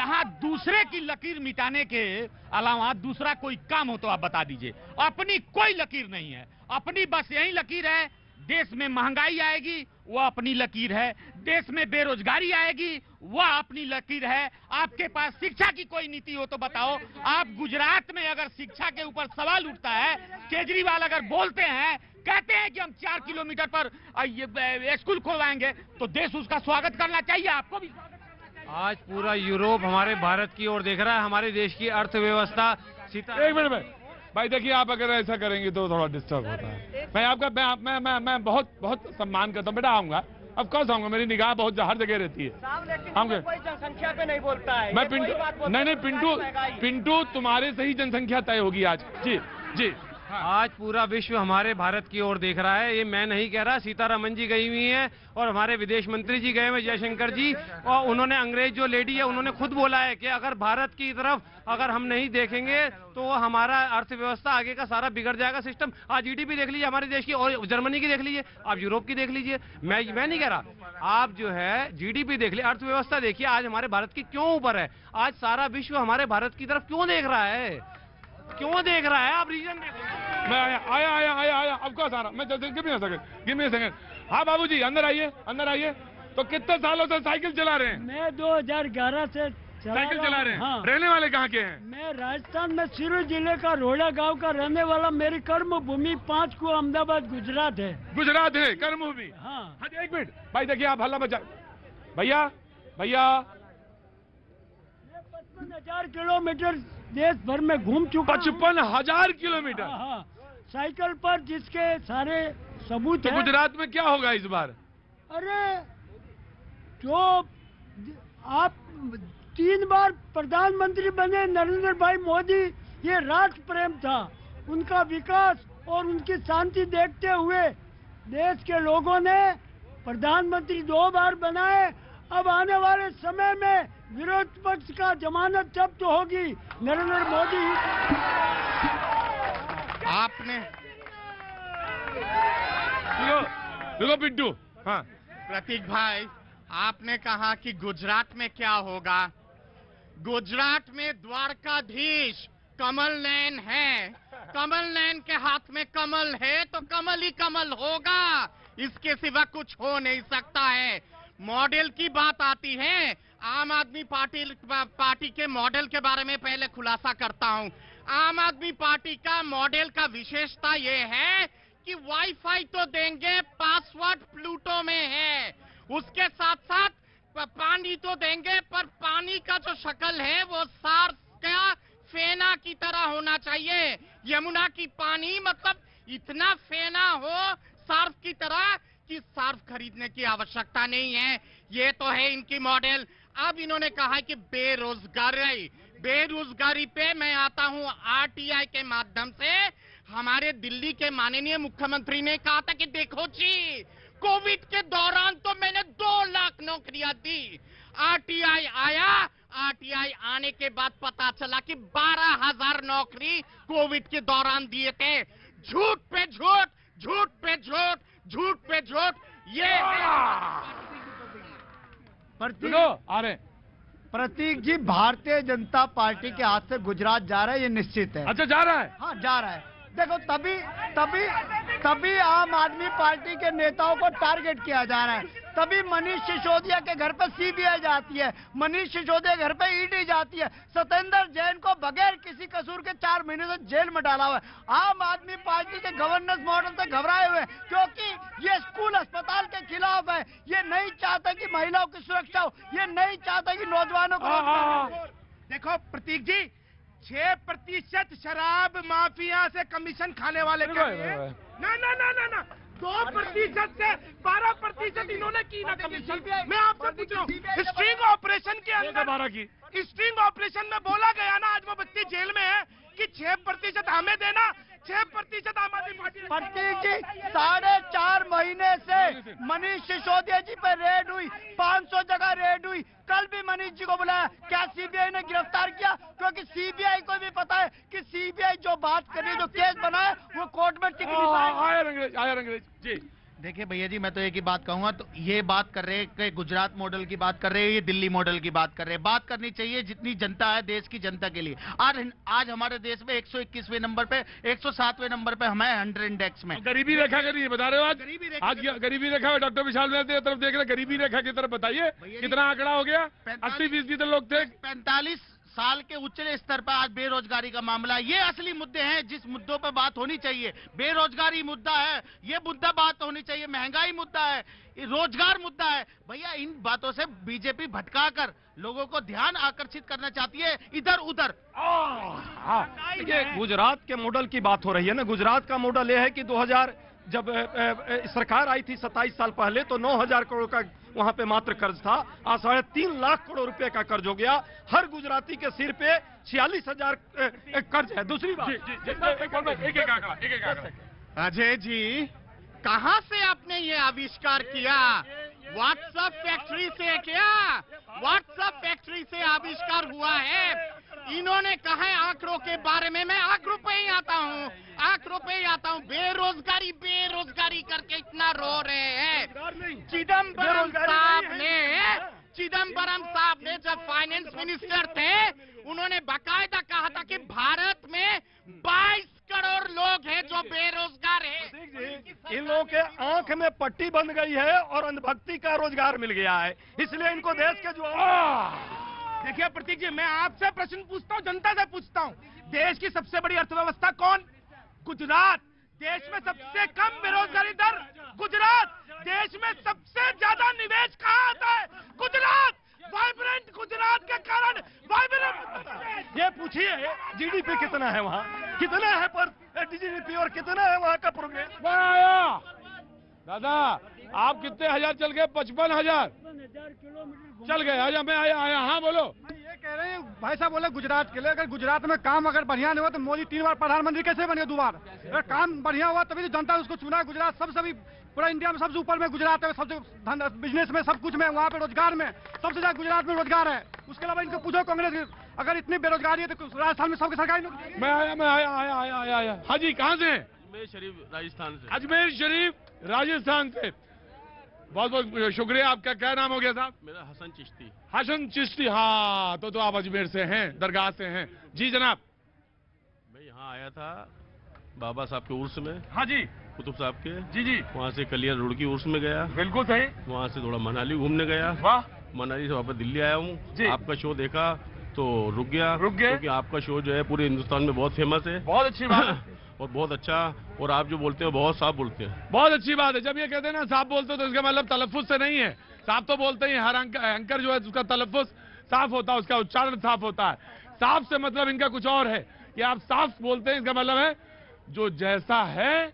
यहाँ दूसरे की लकीर मिटाने के अलावा दूसरा कोई काम हो तो आप बता दीजिए। अपनी कोई लकीर नहीं है, अपनी बस यही लकीर है, देश में महंगाई आएगी वह अपनी लकीर है, देश में बेरोजगारी आएगी वह अपनी लकीर है। आपके पास शिक्षा की कोई नीति हो तो बताओ। आप गुजरात में अगर शिक्षा के ऊपर सवाल उठता है, केजरीवाल अगर बोलते हैं, कहते हैं कि हम 4 किलोमीटर पर स्कूल खोलवाएंगे, तो देश उसका स्वागत करना चाहिए, आपको भी। आज पूरा यूरोप हमारे भारत की ओर देख रहा है। हमारे देश की अर्थव्यवस्था एक मिनट में भाई देखिए, आप अगर ऐसा करेंगे तो थोड़ा डिस्टर्ब होता है। मैं आपका मैं बहुत बहुत सम्मान करता हूँ बेटा, आऊंगा अब कौन आऊंगा, मेरी निगाह बहुत हर जगह रहती है। हम कोई जनसंख्या पे नहीं बोलता है। मैं पिंटू नहीं पिंटू तुम्हारे से ही जनसंख्या तय होगी आज। जी जी आज पूरा विश्व हमारे भारत की ओर देख रहा है। ये मैं नहीं कह रहा, सीतारमन जी गई हुई हैं और हमारे विदेश मंत्री जी गए हुए जयशंकर जी, और उन्होंने अंग्रेज जो लेडी है उन्होंने खुद बोला है कि अगर भारत की तरफ अगर हम नहीं देखेंगे तो हमारा अर्थव्यवस्था आगे का सारा बिगड़ जाएगा सिस्टम। आज जीडीपी देख लीजिए हमारे देश की, और जर्मनी की देख लीजिए, आप यूरोप की देख लीजिए। मैं नहीं कह रहा, आप जो है जीडीपी देख लीजिए, अर्थव्यवस्था देखिए आज हमारे भारत की क्यों ऊपर है। आज सारा विश्व हमारे भारत की तरफ क्यों देख रहा है, क्यों देख रहा है? आप रीजन देखो। मैं आया अब कौन आ रहा, मैं गिव मी सेकंड। हाँ बाबूजी अंदर आइए। तो कितने सालों से साइकिल चला रहे हैं? मैं 2011 से साइकिल चला रहे हैं। हाँ। रहने वाले कहाँ के हैं? मैं राजस्थान में सिरोही जिले का रोड़ा गांव का रहने वाला। मेरी कर्म भूमि 5 को अहमदाबाद गुजरात है। गुजरात है कर्म भूमि। हाँ 1 मिनट भाई देखिए, आप हल्ला बचा भैया 55,000 किलोमीटर देश भर में घूम चुका। 55,000 किलोमीटर। हाँ, साइकिल पर, जिसके सारे सबूत तो है। गुजरात में क्या होगा इस बार? अरे जो आप 3 बार प्रधानमंत्री बने नरेंद्र भाई मोदी, ये राष्ट्र प्रेम था, उनका विकास और उनकी शांति देखते हुए देश के लोगों ने प्रधानमंत्री 2 बार बनाए। अब आने वाले समय में विरोध पक्ष का जमानत जब्त होगी, नरेंद्र मोदी। आपने देखो पिंटू। हाँ प्रतीक भाई, आपने कहा कि गुजरात में क्या होगा। गुजरात में द्वारकाधीश कमल नयन है, कमल नयन के हाथ में कमल है तो कमल ही कमल होगा, इसके सिवा कुछ हो नहीं सकता है। मॉडल की बात आती है, आम आदमी पार्टी के मॉडल के बारे में पहले खुलासा करता हूं। आम आदमी पार्टी का मॉडल का विशेषता ये है कि वाईफाई तो देंगे, पासवर्ड प्लूटो में है, उसके साथ साथ पानी तो देंगे, पर पानी का जो शक्ल है वो सार्स का फेना की तरह होना चाहिए। यमुना की पानी मतलब इतना फेना हो सार्फ की तरह कि सार्फ खरीदने की आवश्यकता नहीं है। ये तो है इनकी मॉडल। अब इन्होंने कहा कि बेरोजगारी पे मैं आता हूं आरटीआई के माध्यम से। हमारे दिल्ली के माननीय मुख्यमंत्री ने कहा था कि देखो जी, कोविड के दौरान तो मैंने 2 लाख नौकरियां दी। आरटीआई आया, आरटीआई आने के बाद पता चला कि 12,000 नौकरी कोविड के दौरान दिए थे। झूठ पे झूठ, झूठ पे झूठ, झूठ पे झूठ। ये प्रतीक जी, भारतीय जनता पार्टी के हाथ से गुजरात जा रहा है, ये निश्चित है। अच्छा जा रहा है? हाँ जा रहा है। देखो तभी आम आदमी पार्टी के नेताओं को टारगेट किया जा रहा है, तभी मनीष सिसोदिया के घर पे सीबीआई जाती है, मनीष सिसोदिया के घर पे ईडी जाती है, सत्येंद्र जैन को बगैर किसी कसूर के 4 महीने से जेल में डाला हुआ है। आम आदमी पार्टी के गवर्नेंस मॉडल से घबराए हुए हैं, क्योंकि ये स्कूल अस्पताल के खिलाफ है। ये नहीं चाहता कि महिलाओं की सुरक्षा हो, ये नहीं चाहता कि नौजवानों को। देखो प्रतीक जी, 6% शराब माफिया से कमीशन खाने वाले ना 2% से 12% इन्होंने की ना कमीशन। मैं आपसे पूछ रहा हूँ, स्ट्रिंग ऑपरेशन के अंदर, स्ट्रिंग ऑपरेशन में बोला गया ना, आज वो बच्ची जेल में है, कि 6% हमें देना, 6% आम आदमी पार्टी। प्रतीक जी, 4.5 महीने से मनीष सिसोदिया जी पे रेड हुई, 500 जगह रेड हुई। कल भी मनीष जी को बुलाया, क्या सीबीआई ने गिरफ्तार किया? क्योंकि सीबीआई को भी पता है कि सीबीआई जो बात कर रही है, जो केस बनाए, वो कोर्ट में टिक नहीं पाएगा। आया अंग्रेज जी। देखिए भैया जी, मैं तो एक ही बात कहूंगा, तो ये बात कर रहे हैं कि गुजरात मॉडल की बात कर रहे हैं, ये दिल्ली मॉडल की बात कर रहे हैं। बात करनी चाहिए जितनी जनता है देश की जनता के लिए। आज हमारे देश में 121वें नंबर पे, 107वें नंबर पे हमें 100 इंडेक्स में। गरीबी रेखा का नहीं बता रहे हो आज? आज गरीबी रेखा डॉक्टर विशाल मेहता की तरफ देख रहे, गरीबी रेखा की तरफ बताइए कितना आंकड़ा हो गया? 80% तो लोग थे। 45 साल के उच्च स्तर पर आज बेरोजगारी का मामला है। ये असली मुद्दे हैं जिस मुद्दों पर बात होनी चाहिए। बेरोजगारी मुद्दा है, ये मुद्दा बात होनी चाहिए। महंगाई मुद्दा है, रोजगार मुद्दा है। भैया इन बातों से बीजेपी भटका कर लोगों को ध्यान आकर्षित करना चाहती है इधर उधर। देखिए, गुजरात के मॉडल की बात हो रही है ना। गुजरात का मॉडल यह है कि 2000 जब सरकार आई थी 27 साल पहले, तो 9,000 करोड़ का वहां पे मात्र कर्ज था। आज 3.5 लाख करोड़ रुपए का कर्ज हो गया। हर गुजराती के सिर पे 46,000 कर्ज है। दूसरी बात, अजय जी, कहां से आपने ये आविष्कार किया? व्हाट्सएप फैक्ट्री से क्या? व्हाट्सएप फैक्ट्री से आविष्कार हुआ है। इन्होंने कहा है आंकड़ों के बारे में, मैं आंकड़ों पे ही आता हूँ, आंकड़ों पे ही आता हूँ। बेरोजगारी बेरोजगारी करके इतना रो रहे हैं। चिदम्बरम साहब ने जब फाइनेंस मिनिस्टर थे, उन्होंने बाकायदा कहा था कि भारत में 22 करोड़ लोग हैं जो बेरोजगार हैं। इन लोगों के आंख में पट्टी बंध गई है और अंधभक्ति का रोजगार मिल गया है, इसलिए इनको देश के जो। देखिए प्रतीक जी, मैं आपसे प्रश्न पूछता हूँ, जनता से पूछता हूँ। देश की सबसे बड़ी अर्थव्यवस्था कौन? गुजरात। देश में सबसे कम बेरोजगारी दर गुजरात। देश में सबसे ज्यादा निवेश कहाँ आता है? गुजरात। वाइब्रेंट गुजरात के कारण वाइब्रेंट। ये पूछिए जीडीपी कितना है वहाँ, कितना है पर जीडीपी और कितना है वहाँ का प्रोग्रेस। दादा आप कितने हजार चल गए? 55,000 चल गए। आजा मैं आया। हाँ बोलो। ये कह रहे हैं भाई साहब, बोले गुजरात के लिए, अगर गुजरात में काम अगर बढ़िया नहीं हुआ तो मोदी 3 बार प्रधानमंत्री कैसे बने? दोबारा अगर काम बढ़िया हुआ तभी तो जनता उसको चुना है। गुजरात सबसे पूरा इंडिया में सबसे ऊपर में गुजरात है, सबसे बिजनेस में सब कुछ में, वहाँ पे रोजगार में सबसे ज्यादा गुजरात में रोजगार है। उसके अलावा इनको पूछो कांग्रेस, अगर इतनी बेरोजगारी है तो राजस्थान में सबकी सरकारी नौकरी। मैं आया। हाँ जी, कहाँ से? अजमेर शरीफ राजस्थान से। अजमेर शरीफ राजस्थान से। बहुत बहुत शुक्रिया। आपका क्या नाम हो गया साहब? मेरा हसन चिश्ती। हसन चिश्ती, हाँ तो आप अजमेर से हैं, दरगाह से हैं। जी जनाब। मैं यहाँ आया था बाबा साहब के उर्स में। हाँ जी। कुतुब साहब के। जी। वहाँ से कलिया रोड की उर्स में गया। बिल्कुल सही। वहाँ से थोड़ा मनाली घूमने गया। वाह। मनाली से वापस दिल्ली आया हूँ। आपका शो देखा तो रुक गया क्योंकि आपका शो जो है पूरे हिंदुस्तान में बहुत फेमस है। बहुत अच्छी बात है। और बहुत अच्छा, और आप जो बोलते हो बहुत साफ बोलते हैं। बहुत अच्छी बात है। जब ये कहते हैं ना साफ बोलते हो तो इसका मतलब तलफ्फुज से नहीं है। साफ तो बोलते ही, हर एंकर जो है उसका तलफ्फुज साफ होता है, उसका उच्चारण साफ होता है। साफ से मतलब इनका कुछ और है कि आप साफ बोलते हैं, इसका मतलब है जो जैसा है